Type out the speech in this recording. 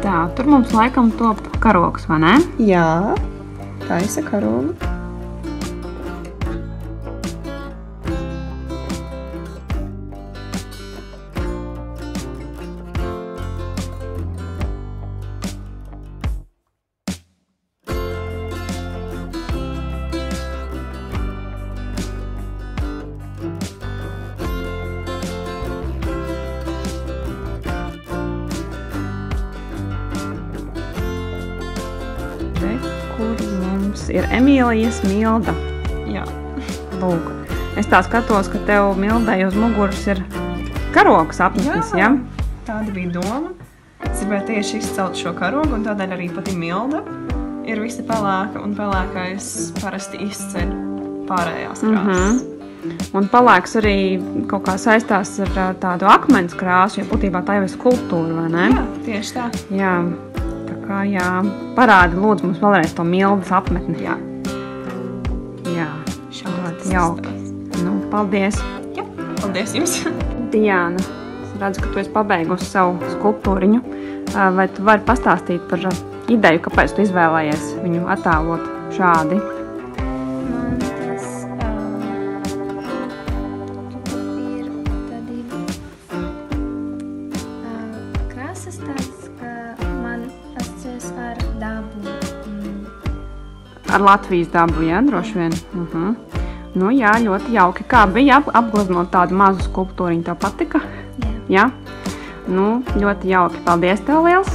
Tā, tur mums laikam top karogs, vai ne? Jā, taisa karogu. Kur mums ir Emīlijas Milda. Jā. Lūk. Es tā skatos, ka tev Mildai uz muguras ir karogs apmetnis, ja? Tāda bija doma. Es gribēju tieši izcelt šo karogu, un tādēļ arī pati Milda ir visa pelēka, un pelēkais parasti izceļ pārējās krāsas. Un pelēks arī kaut kā saistās ar tādu akmens krāsu, jo būtībā tā jau ir skulptūra, vai ne? Jā, tieši tā. Jā. Tā kā, jā, parādi lūdzu mums vēlreiz to Mildas apmetni. Jā. Jā, Šādi jauki. Nu, paldies. Jā, paldies jums. Diana, es redzu, ka tu esi pabeigusi savu skulptūriņu. Vai tu vari pastāstīt par ideju, kāpēc tu izvēlējies viņu attēlot šādi? Man tas ir tādi krāsas tāds, ka man asociēs ar dabu. Ar Latvijas dabu, jā, droši vien. Nu jā, ļoti jauki. Kā bija apgleznot tādu mazu skulptūriņu? Tev patika? Jā. Jā? Nu, ļoti jauki. Paldies tev liels!